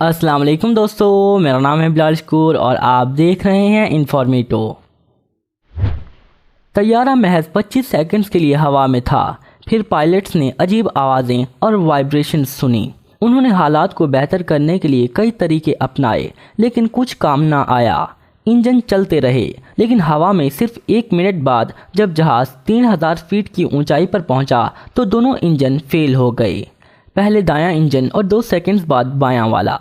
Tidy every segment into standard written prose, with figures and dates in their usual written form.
السلام علیکم دوستو، میرا نام ہے بلال شکور اور آپ دیکھ رہے ہیں انفارمیٹو۔ طیارہ محض 25 سیکنڈز کے لیے ہوا میں تھا، پھر پائلٹس نے عجیب آوازیں اور وائبریشنز سنی۔ انہوں نے حالات کو بہتر کرنے کے لیے کئی طریقے اپنائے لیکن کچھ کام نہ آیا۔ انجن چلتے رہے لیکن ہوا میں صرف 1 منٹ بعد جب جہاز 3000 فیٹ کی اونچائی پر پہنچا تو دونوں انجن فیل ہو گئے، پہلے دایاں انجن اور 2 سیکنڈز بعد بایاں والا۔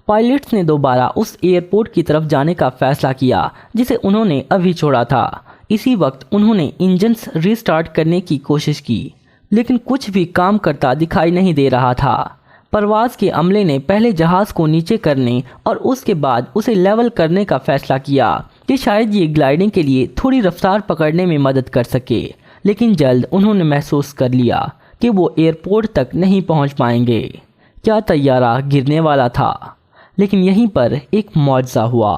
پائلٹس نے دوبارہ اس ایئرپورٹ کی طرف جانے کا فیصلہ کیا جسے انہوں نے ابھی چھوڑا تھا۔ اسی وقت انہوں نے انجنز ری سٹارٹ کرنے کی کوشش کی لیکن کچھ بھی کام کرتا دکھائی نہیں دے رہا تھا۔ پرواز کے عملے نے پہلے جہاز کو نیچے کرنے اور اس کے بعد اسے لیول کرنے کا فیصلہ کیا کہ شاید یہ گلائڈنگ کے لیے تھوڑی رفتار پکڑنے میں مدد کر سکے، لیکن جلد انہوں نے محسوس کر لیا کہ وہ ایئرپورٹ تک نہیں پہنچ پائیں گے۔ کیا طیارہ گرنے والا تھا؟ لیکن یہیں پر ایک معجزہ ہوا۔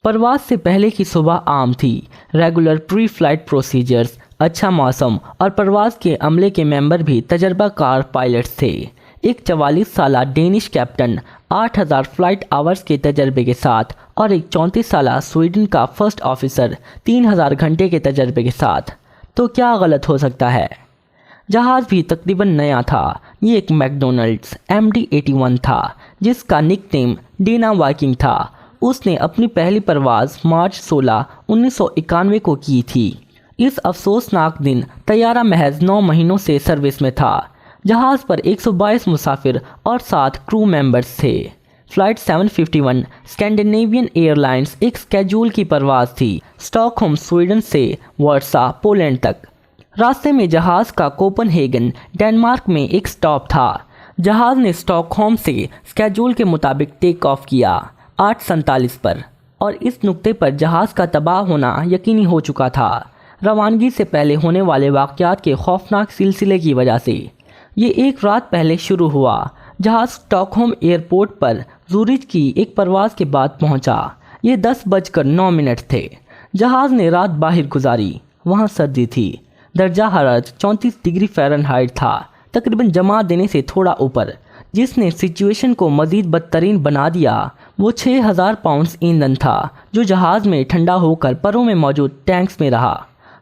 پرواز سے پہلے کی صبح عام تھی، ریگولر پری فلائٹ پروسیجرز، اچھا موسم اور پرواز کے عملے کے ممبر بھی تجربہ کار پائلٹس تھے۔ ایک 44 سالہ ڈینش کیپٹن 8000 فلائٹ آورز کے تجربے کے ساتھ اور ایک 34 سالہ سویڈن کا فرسٹ آفیسر 3000 گھنٹے کے تجربے کے ساتھ۔ تو کیا غلط ہو سکتا ہے؟ جہاز بھی تقریباً نیا تھا۔ یہ ایک میکڈونلڈز MD-81 تھا جس کا نک نیم ڈینا وائکنگ تھا۔ اس نے اپنی پہلی پرواز مارچ 16، 1991 کو کی تھی۔ اس افسوسناک دن طیارہ محض 9 مہینوں سے سروس میں تھا۔ جہاز پر 122 مسافر اور 7 کرو ممبرز تھے۔ فلائٹ 751 اسکینڈینیوین ایئر لائنز ایک اسکیڈول کی پرواز تھی، اسٹاک ہوم سویڈن سے ورسا پولینڈ تک۔ راستے میں جہاز کا کوپن ہیگن ڈنمارک میں ایک سٹاپ تھا۔ جہاز نے اسٹاک ہوم سے اسکیڈول کے مطابق ٹیک آف کیا 8:47 پر، اور اس نقطے پر جہاز کا تباہ ہونا یقینی ہو چکا تھا، روانگی سے پہلے ہونے والے واقعات کے خوفناک سلسلے کی وجہ سے۔ یہ ایک رات پہلے شروع ہوا۔ جہاز اسٹاک ہوم ایئرپورٹ پر زورچ کی ایک پرواز کے بعد پہنچا۔ یہ 10:09 تھے۔ جہاز نے رات باہر گزاری۔ وہاں سردی تھی، درجہ حرارت 34 ڈگری فahrenheit تھا، تقریباً جما دینے سے تھوڑا اوپر۔ جس نے سچویشن کو مزید بدترین بنا دیا وہ 6000 پاؤنڈز ایندھن تھا جو جہاز میں ٹھنڈا ہو کر پروں میں موجود ٹینکس میں رہا۔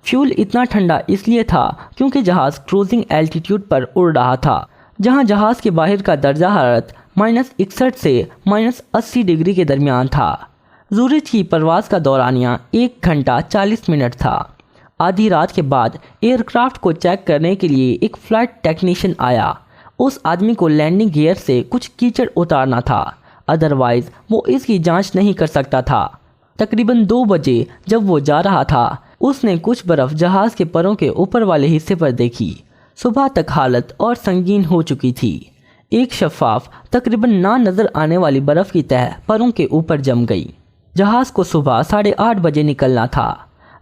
فیول اتنا ٹھنڈا اس لیے تھا کیونکہ جہاز کروزنگ ایلٹیٹیوڈ پر اڑ رہا تھا، جہاں جہاز کے باہر کا درجہ حرارت -61 سے -80 ڈگری کے درمیان تھا۔ زورچ کی پرواز کا دورانیہ 1 گھنٹہ 40 منٹ تھا۔ آدھی رات کے بعد ایئر کرافٹ کو چیک کرنے کے لیے ایک فلائٹ ٹیکنیشین آیا۔ اس آدمی کو لینڈنگ گیئر سے کچھ کیچڑ اتارنا تھا، ادروائز وہ اس کی جانچ نہیں کر سکتا تھا۔ تقریباً 2 بجے جب وہ جا رہا تھا اس نے کچھ برف جہاز کے پروں کے اوپر والے حصے پر دیکھی۔ صبح تک حالت اور سنگین ہو چکی تھی۔ ایک شفاف تقریباً نہ نظر آنے والی برف کی تہہ پروں کے اوپر جم گئی۔ جہاز کو صبح 8:30 بجے نکلنا تھا۔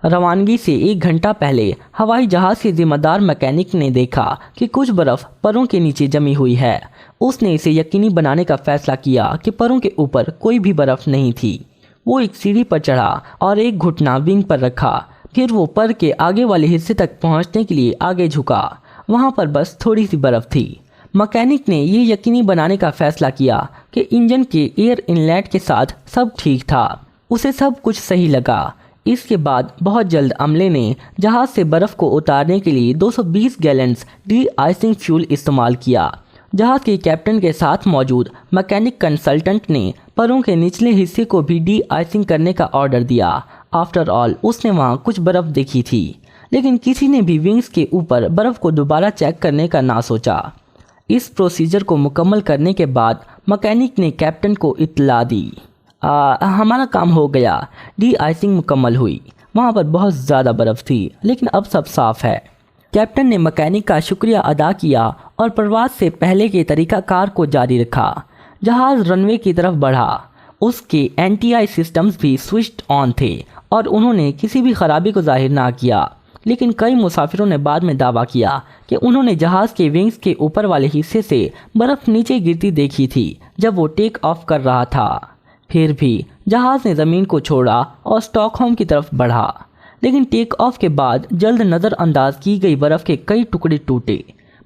روانگی سے 1 گھنٹہ پہلے ہوائی جہاز کے ذمہ دار میکینک نے دیکھا کہ کچھ برف پروں کے نیچے جمی ہوئی ہے۔ اس نے اسے یقینی بنانے کا فیصلہ کیا کہ پروں کے اوپر کوئی بھی برف نہیں تھی۔ وہ ایک سیڑھی پر چڑھا اور ایک گھٹنا ونگ پر رکھا، پھر وہ پر کے آگے والے حصے تک پہنچنے کے لیے آگے جھکا۔ وہاں پر بس تھوڑی سی برف تھی۔ میکینک نے یہ یقینی بنانے کا فیصلہ کیا کہ انجن کے ایئر انلیٹ کے ساتھ سب ٹھیک تھا۔ اسے سب کچھ صحیح لگا۔ اس کے بعد بہت جلد عملے نے جہاز سے برف کو اتارنے کے لیے 220 گیلنز ڈی آئسنگ فیول استعمال کیا۔ جہاز کے کیپٹن کے ساتھ موجود میکینک کنسلٹنٹ نے پروں کے نچلے حصے کو بھی ڈی آئسنگ کرنے کا آرڈر دیا۔ آفٹر آل اس نے وہاں کچھ برف دیکھی تھی، لیکن کسی نے بھی ونگز کے اوپر برف کو دوبارہ چیک کرنے کا نہ سوچا۔ اس پروسیجر کو مکمل کرنے کے بعد میکینک نے کیپٹن کو اطلاع دی، ہمارا کام ہو گیا۔ ڈی آئسنگ مکمل ہوئی۔ وہاں پر بہت زیادہ برف تھی لیکن اب سب صاف ہے۔ کیپٹن نے میکینک کا شکریہ ادا کیا اور پرواز سے پہلے کے طریقہ کار کو جاری رکھا۔ جہاز رن وے کی طرف بڑھا۔ اس کے اینٹی آئی سسٹمز بھی سوئچڈ آن تھے اور انہوں نے کسی بھی خرابی کو ظاہر نہ کیا، لیکن کئی مسافروں نے بعد میں دعویٰ کیا کہ انہوں نے جہاز کے ونگز کے اوپر والے حصے سے برف نیچے گرتی دیکھی تھی جب وہ ٹیک آف کر رہا تھا۔ پھر بھی جہاز نے زمین کو چھوڑا اور اسٹاک ہوم کی طرف بڑھا، لیکن ٹیک آف کے بعد جلد نظر انداز کی گئی برف کے کئی ٹکڑے ٹوٹے۔